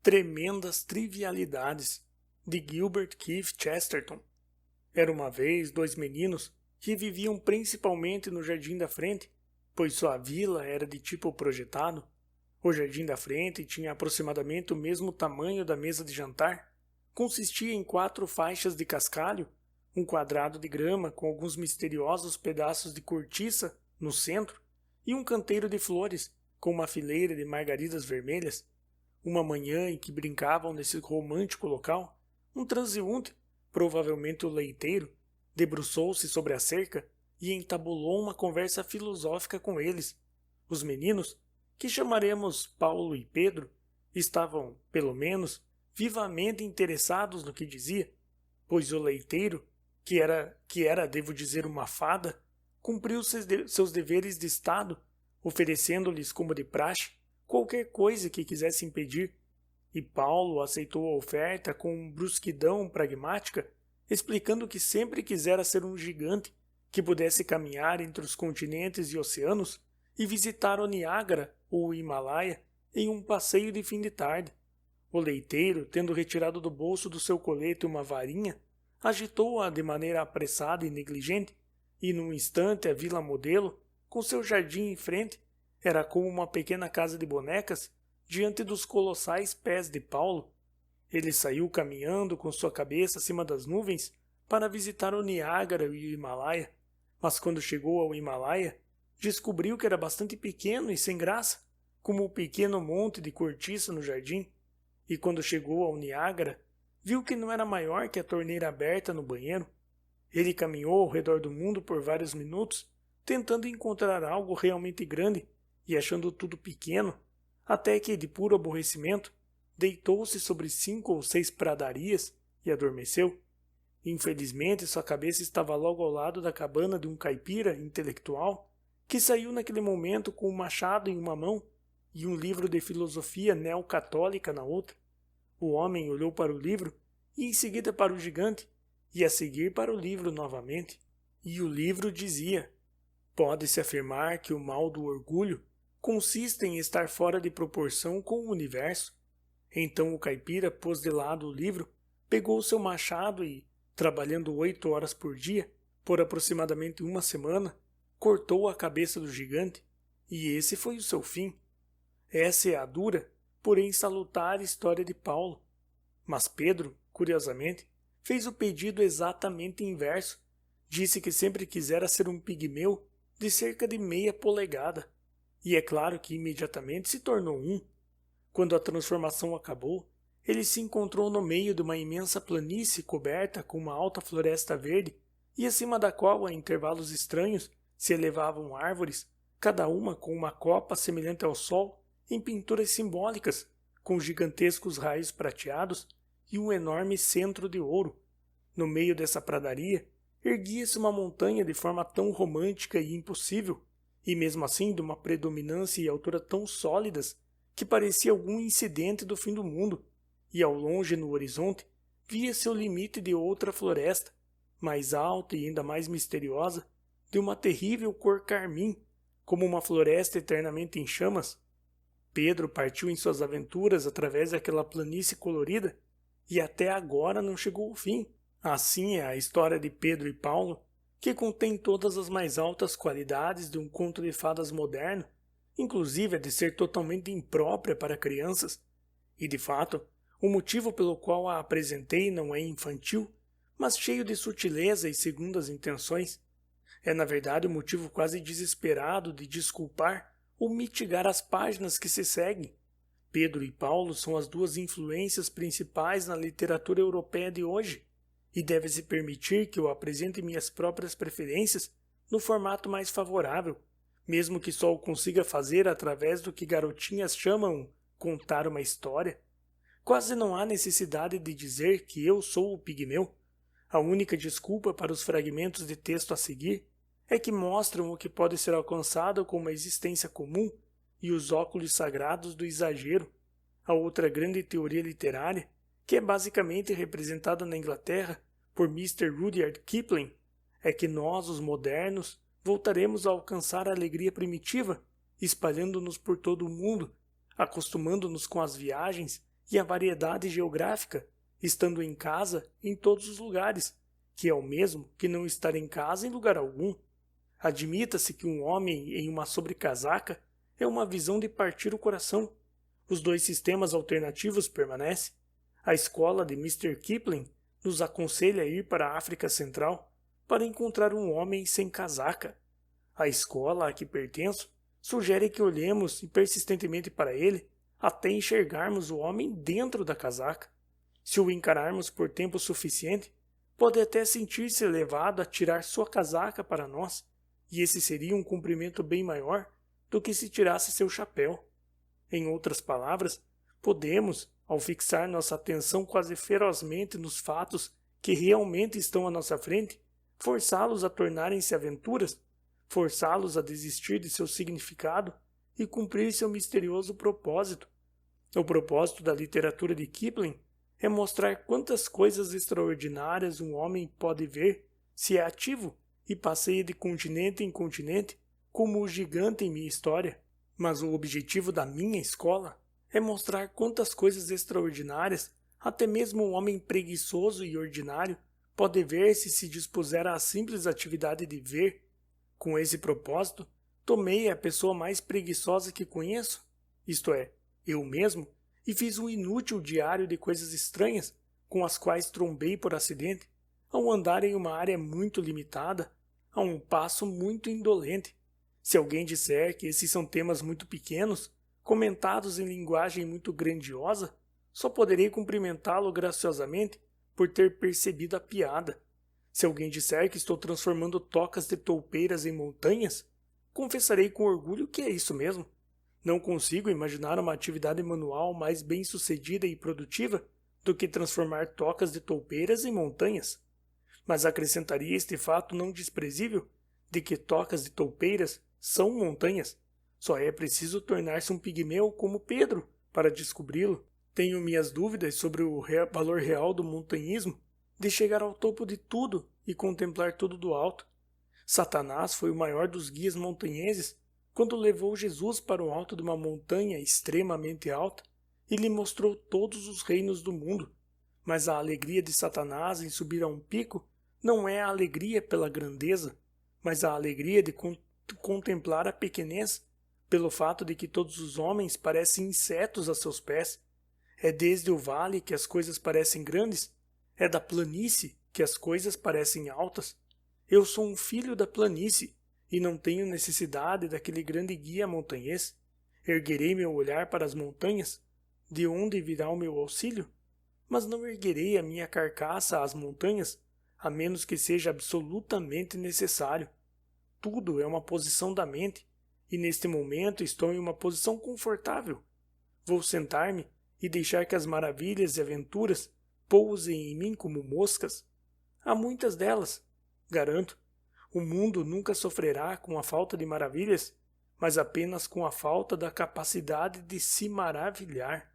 Tremendas Trivialidades, de Gilbert Keith Chesterton. Era uma vez 2 meninos que viviam principalmente no jardim da frente, pois sua vila era de tipo projetado. O jardim da frente tinha aproximadamente o mesmo tamanho da mesa de jantar. Consistia em 4 faixas de cascalho, um quadrado de grama com alguns misteriosos pedaços de cortiça no centro e um canteiro de flores com uma fileira de margaridas vermelhas. Uma manhã em que brincavam nesse romântico local, um transeunte, provavelmente o leiteiro, debruçou-se sobre a cerca e entabulou uma conversa filosófica com eles. Os meninos, que chamaremos Paulo e Pedro, estavam, pelo menos, vivamente interessados no que dizia, pois o leiteiro, que era, devo dizer, uma fada, cumpriu seus deveres de Estado, oferecendo-lhes como de praxe qualquer coisa que quisessem pedir, e Paulo aceitou a oferta com brusquidão pragmática, explicando que sempre quisera ser um gigante que pudesse caminhar entre os continentes e oceanos e visitar o Niágara ou o Himalaia em um passeio de fim de tarde. O leiteiro, tendo retirado do bolso do seu colete uma varinha, agitou-a de maneira apressada e negligente, e num instante a vila modelo, com seu jardim em frente, era como uma pequena casa de bonecas diante dos colossais pés de Paulo. Ele saiu caminhando com sua cabeça acima das nuvens para visitar o Niágara e o Himalaia, mas quando chegou ao Himalaia, descobriu que era bastante pequeno e sem graça, como o pequeno monte de cortiça no jardim, e quando chegou ao Niágara, viu que não era maior que a torneira aberta no banheiro. Ele caminhou ao redor do mundo por vários minutos, tentando encontrar algo realmente grande e achando tudo pequeno, até que, de puro aborrecimento, deitou-se sobre 5 ou 6 pradarias e adormeceu. Infelizmente, sua cabeça estava logo ao lado da cabana de um caipira intelectual que saiu naquele momento com um machado em uma mão e um livro de filosofia neocatólica na outra. O homem olhou para o livro e em seguida para o gigante e a seguir para o livro novamente. E o livro dizia: pode-se afirmar que o mal do orgulho consiste em estar fora de proporção com o universo. Então o caipira pôs de lado o livro, pegou seu machado e, trabalhando 8 horas por dia, por aproximadamente uma semana, cortou a cabeça do gigante, e esse foi o seu fim. Essa é a dura, porém salutar história de Paulo. Mas Pedro, curiosamente, fez o pedido exatamente inverso. Disse que sempre quisera ser um pigmeu de cerca de meia polegada. E é claro que imediatamente se tornou um. Quando a transformação acabou, ele se encontrou no meio de uma imensa planície coberta com uma alta floresta verde, e acima da qual, a intervalos estranhos, se elevavam árvores, cada uma com uma copa semelhante ao sol, em pinturas simbólicas, com gigantescos raios prateados e um enorme centro de ouro. No meio dessa pradaria, erguia-se uma montanha de forma tão romântica e impossível, e mesmo assim de uma predominância e altura tão sólidas, que parecia algum incidente do fim do mundo, e ao longe no horizonte via-se o limite de outra floresta, mais alta e ainda mais misteriosa, de uma terrível cor carmim, como uma floresta eternamente em chamas. Pedro partiu em suas aventuras através daquela planície colorida, e até agora não chegou ao fim. Assim é a história de Pedro e Paulo, que contém todas as mais altas qualidades de um conto de fadas moderno, inclusive a de ser totalmente imprópria para crianças. E de fato, o motivo pelo qual a apresentei não é infantil, mas cheio de sutileza e segundas intenções. É na verdade um motivo quase desesperado de desculpar ou mitigar as páginas que se seguem. Pedro e Paulo são as 2 influências principais na literatura europeia de hoje, e deve-se permitir que eu apresente minhas próprias preferências no formato mais favorável, mesmo que só o consiga fazer através do que garotinhas chamam contar uma história. Quase não há necessidade de dizer que eu sou o pigmeu. A única desculpa para os fragmentos de texto a seguir é que mostram o que pode ser alcançado com uma existência comum e os óculos sagrados do exagero. A outra grande teoria literária, que é basicamente representada na Inglaterra por Mr. Rudyard Kipling, é que nós, os modernos, voltaremos a alcançar a alegria primitiva, espalhando-nos por todo o mundo, acostumando-nos com as viagens e a variedade geográfica, estando em casa em todos os lugares, que é o mesmo que não estar em casa em lugar algum. Admita-se que um homem em uma sobrecasaca é uma visão de partir o coração. Os dois sistemas alternativos permanecem. A escola de Mr. Kipling nos aconselha a ir para a África Central para encontrar um homem sem casaca. A escola a que pertenço sugere que olhemos persistentemente para ele até enxergarmos o homem dentro da casaca. Se o encararmos por tempo suficiente, pode até sentir-se levado a tirar sua casaca para nós, e esse seria um cumprimento bem maior do que se tirasse seu chapéu. Em outras palavras, podemos, ao fixar nossa atenção quase ferozmente nos fatos que realmente estão à nossa frente, forçá-los a tornarem-se aventuras, forçá-los a desistir de seu significado e cumprir seu misterioso propósito. O propósito da literatura de Kipling é mostrar quantas coisas extraordinárias um homem pode ver se é ativo e passeia de continente em continente como o gigante em minha história. Mas o objetivo da minha escola é mostrar quantas coisas extraordinárias até mesmo um homem preguiçoso e ordinário pode ver se dispuser à simples atividade de ver. Com esse propósito, tomei a pessoa mais preguiçosa que conheço, isto é, eu mesmo, e fiz um inútil diário de coisas estranhas com as quais trombei por acidente, ao andar em uma área muito limitada, a um passo muito indolente. Se alguém disser que esses são temas muito pequenos, comentados em linguagem muito grandiosa, só poderei cumprimentá-lo graciosamente por ter percebido a piada. Se alguém disser que estou transformando tocas de toupeiras em montanhas, confessarei com orgulho que é isso mesmo. Não consigo imaginar uma atividade manual mais bem-sucedida e produtiva do que transformar tocas de toupeiras em montanhas. Mas acrescentaria este fato não desprezível de que tocas de toupeiras são montanhas. Só é preciso tornar-se um pigmeu como Pedro para descobri-lo. Tenho minhas dúvidas sobre o valor real do montanhismo, de chegar ao topo de tudo e contemplar tudo do alto. Satanás foi o maior dos guias montanheses quando levou Jesus para o alto de uma montanha extremamente alta e lhe mostrou todos os reinos do mundo. Mas a alegria de Satanás em subir a um pico não é a alegria pela grandeza, mas a alegria de contemplar a pequenez, pelo fato de que todos os homens parecem insetos a seus pés. É desde o vale que as coisas parecem grandes, é da planície que as coisas parecem altas. Eu sou um filho da planície e não tenho necessidade daquele grande guia montanhês. Erguerei meu olhar para as montanhas, de onde virá o meu auxílio? Mas não erguerei a minha carcaça às montanhas, a menos que seja absolutamente necessário. Tudo é uma posição da mente, e neste momento estou em uma posição confortável. Vou sentar-me e deixar que as maravilhas e aventuras pousem em mim como moscas. Há muitas delas, garanto. O mundo nunca sofrerá com a falta de maravilhas, mas apenas com a falta da capacidade de se maravilhar.